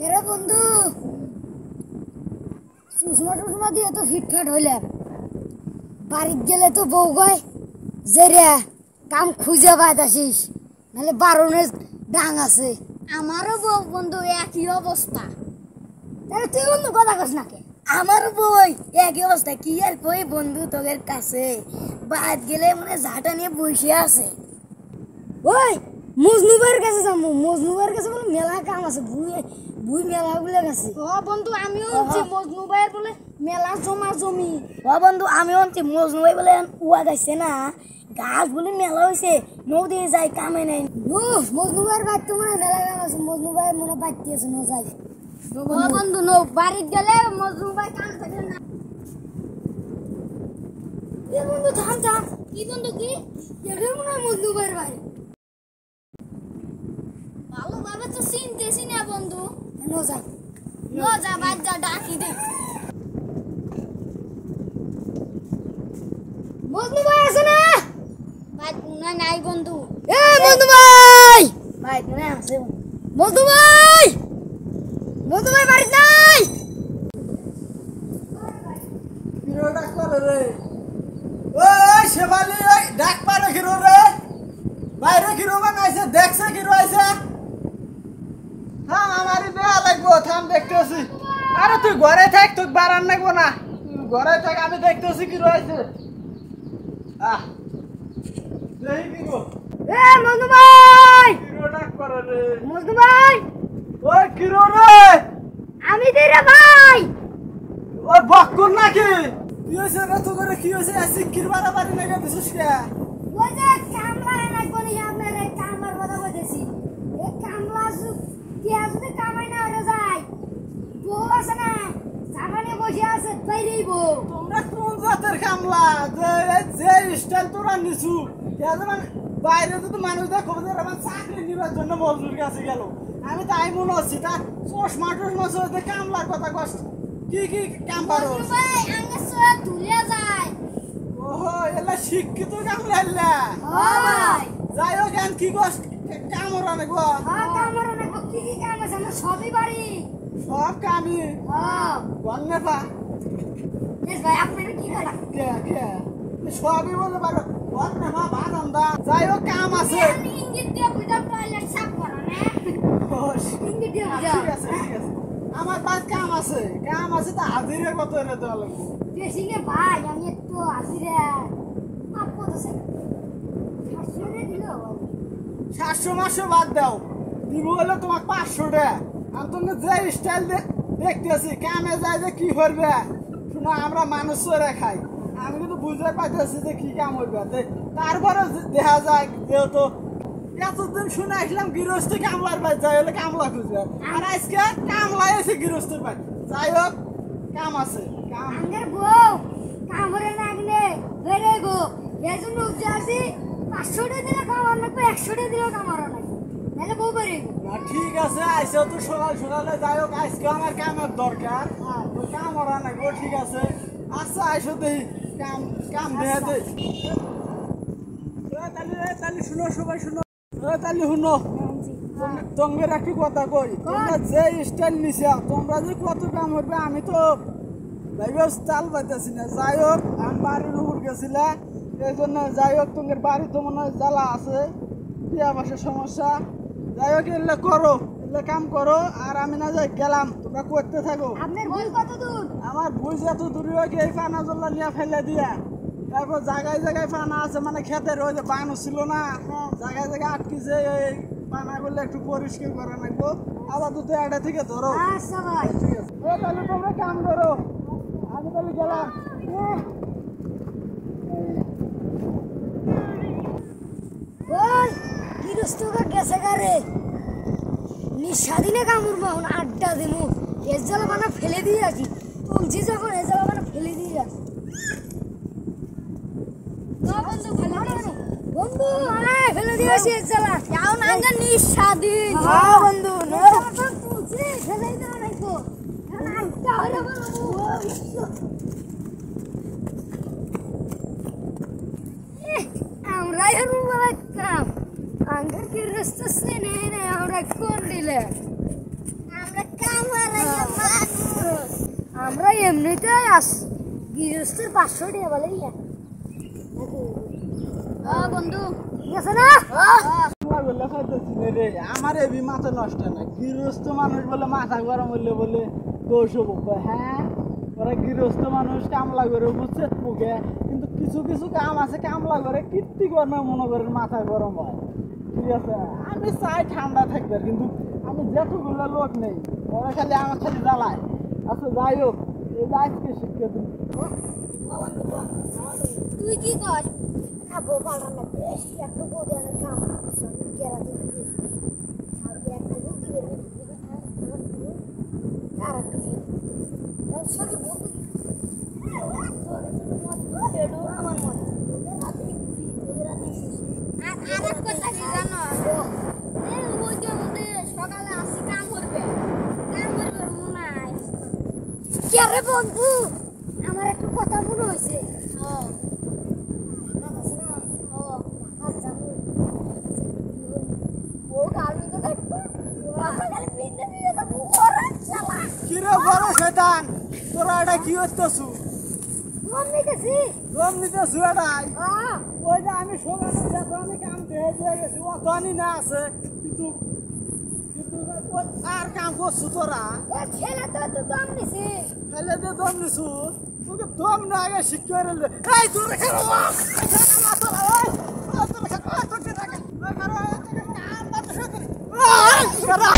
এরে বন্ধু সুষমা টুষমা দিয়ে তো ফিটফাট হইলাম, বাড়িতে গেলে তো বউ কয় যে রে কাম খুঁজে পাইতাছিস, নাহলে বারণের ডাং আছে। আমারও বন্ধু একই অবস্থা। তাহলে তুই বন্ধু কথা কস নাকি? আমারও বই একই অবস্থা। কি আর কই বন্ধু, তোদের কাছে বাদ গেলে মানে ঝাঁটা নিয়ে বসে আছে। ওই মজনুবের কাছে যাবো, মজনুবের কাছে বলে মেলা কাম আছে, বুই মেলা বলে গেছে। ও বন্ধু আমিও হচ্ছি মজনু ভাইয়ের বলে মেলা জমা জমি। ও বন্ধু আমিও হচ্ছি মজনু ভাই বলে উয়া গাইছে না, গাছ বলে মেলা হয়েছে, নদী যায় কামে নেই। মজনুবের বাড়ি তো মনে মেলা কাম আছে, মজনুবের মনে বাড়তে আছে ন যাই। ও বন্ধু নো বাড়িতে গেলে মজনু ভাই কাম থাকে না। এ বন্ধু থাম থাম, কি বন্ধু কি? এটা মনে হয় মজনুবের বাড়ি। ভালোভাবে তো চিনতেছি না বন্ধু। ন যাই, নো যা বাদ যা, ডাকি দে। মজনু ভাই আছে না? ভাই না নাই বন্ধু। এ মজনু ভাই, ভাই না আছে। মজনু ভাই, মজনু ভাই বাড়ি নাই? কিরো ডাক পারে রে? ওই শেফালি, ওই ডাক পারে কিরো রে? বাইরে কিরো বানাইছে, দেখছে কিরো আইছে? থাম, আমারই দেয়া লাগবো, থাম দেখতেছি। আরে তুই ঘরে থাক, তুই বারান লাগবো না, তুই ঘরে থাক, আমি দেখতেছি কিরো আইছে। আহ দেখি কিরো, এ মজনু ভাই, কিরো ডাক পারে রে? মজনু ভাই, ওই কিরো রে? আমি দিই রে ভাই। ওই বক্কর নাকি? কি হয়েছে রে তোর ঘরে, কি হয়েছে? সিকির বাড়াবাড়ি লেগে দিছিস কে? ওই যে কামলা এনে কোনি আপনার এই কামলার কথা বলতেছি, এই কামলা কি আসলে কামাই না হয়ে যায়, বউ আছে না সামনে বসে আছে বাইরেই বউ। তোমরা কোন জাতের কামলা যে স্টাইল তোরা নিছু, মানে বাইরে যদি মানুষ দেখো যে আমার চাকরি নিবার জন্য মজদুর কাছে গেল, আমি তাই মনে হচ্ছি তা চশমা টশমা চোখে কামলার কথা কষ্ট। কি কি কাম পারো? মজনু ভাই আঙ্গে সব ধুলিয়া যায়। ওহো, এলা শিক্ষিত কামলা এলা। ভাই যাই হোক, এখন কি কষ্ট কামর অনেক হ্যাঁ কামর অনেক কি কি কাম আছে আমার সবই বাড়ি। সব কামি হ্যাঁ বন্যে পা বেশ ভাই আপনারা কি করা? কে কে সবই বলে পারো, বন্যে মা বারান্দা। যাই হোক কাম আছে। আমি ইঙ্গিত দিয়ে বুঝাম টয়লেট সাফ করা না। ইঙ্গিত দিয়ে ঠিক বুঝাও। আছে ঠিক আছে, আমার বাস কাম আছে, কাম আছে, তা হাজিরে কত এনে দেওয়া লাগবে? বেশি গে ভাই, আমি একটু আসিরে মাপ করতেছি, 700 দিল। 700 মাসও বাদ দাও, দিব হলে তোমার 500 টাকা। আমি তোমাকে যে স্টাইল দেখতেছি কামে যায় যে কি করবে, শোনা আমরা মানুষ চড়ে খাই, আমি কিন্তু বুঝতে পারতেছি যে কি কাম করবে। তারপরে দেখা যায় যেহেতু এতদিন শুনে আসলাম গৃহস্থ কামলার বাড়ি যাই হলে কামলা খুঁজবে, আর আজকে কামলা এসে গৃহস্থের বাড়ি। যাই হোক কাম আছে, কাম আঙ্গের বউ কামড়ে লাগলে বেড়ে গো, এজন্য উঠে আসি 500 দিলে কামড় লাগবে, 100 দিলে কামড় লাগবে, নাহলে বউ বেড়ে গো। না ঠিক আছে, আইসে তো সকাল সকালে। যাই হোক আজকে আমার কামের দরকার, তো কাম ওরা নাকি ঠিক আছে। আচ্ছা আইসো দেখি কাম কাম দেয়া দে। তাহলে শুনো সবাই শুনো, তাহলে শুনো, তোমাদের একটু কথা কই। তোমরা যে স্টাইল নিছা, তোমরা যে কত কাম করবে আমি তো ভাইবেস চাল পাইতেছি না। যাই হোক আমি বাড়ির উপর গেছিলা, এই জন্য যাই হোক তোমাদের বাড়ি তো মনে হয় জ্বালা আছে, বিয়া বাসের সমস্যা। যাই হোক এগুলো করো, এগুলো কাম করো, আর আমি না যাই গেলাম, তোমরা করতে থাকো। আপনার বউ কত দূর? আমার বুঝ এত দূরে হোক এই পানা জল্লা নিয়ে ফেলে দিয়া, তারপর জায়গায় জায়গায় পানা আছে, মানে খেতের ওই যে বানু ছিল না, জায়গায় জায়গায় আটকিছে, এই পানাগুলো একটু পরিষ্কার করা লাগবো। আবার দুটো একটা থেকে ধরো। আচ্ছা ভাই, ঠিক আছে, ও তাহলে তোমরা কাম করো, আমি তাহলে গেলাম। ওই গৃহস্থকে গেছে গারে নিঃস্বাধীনে কামড় মাউন আড্ডা দিমু, এর জ্বালা বানা ফেলে দিয়ে আসি, তুলছি যখন এর জ্বালা বানা ফেলে দিয়ে আসি। বন্ধু ভালো আছে? বন্ধু আয় ফেলে দিয়ে আসি এর জ্বালা। যাও না আঙ্গে নিঃস্বাধীন। হ্যাঁ বন্ধু নো তুলছি ফেলে দেওয়া রাখবো, আড্ডা হলে বানাবো। আমরাই হরু বলা কাম, আঙ্গের কি রাস্তা সে নেই আমরা কোন দিলে আমরা কাম আমরা এমনিতেই আস গৃহস্থের 500 টাকা বলে ইয়া বন্ধু ঠিক আছে না বললে খাইতেছি না রে আমার এবি মাথা নষ্ট না গৃহস্থ মানুষ বলে মাথা গরম হইলে বলে দোষ হবো হ্যাঁ ওরা গৃহস্থ মানুষ কামলা করে বুঝছে মুখে কিন্তু কিছু কিছু কাম আছে কামলা করে কীর্তি কর্মে মনে করেন মাথা গরম হয় ঠিক আছে আমি চাই ঠান্ডা থাকবে কিন্তু আমি যেতগুলো লোক নেই ওরা খালি আমার খালি জ্বালায় আচ্ছা যাই হোক এই যে আজকে শিক্ষা দিন তুই কি কর খাবো ভালো না বেশ একটু বউদের অনেক কাম সব কেরা দিবি আর একটা বলতে গেলে আর একটা ওর সাথে বলতে আমার মনে আর এক কথা কি জানো ওই যে মধ্যে সকালে আসি কাম করবে মনে হয় কে রে বন্ধু আমার একটা কথা মনে হয়েছে কিরে বড় শয়তান তোরা এটা কি হইতেছু দম নিতেছু এটাই ওই যে আমি সকালে যত আমি কাম দিয়ে গেছি অত আনি না আছে কিন্তু কিন্তু আর কাম করছু তোরা ছেলে তো দম নিছি তাহলে যে দম নিছু তোকে দম না আগে শিক্ষা রে এই তোরা খেলো তোরা খেলো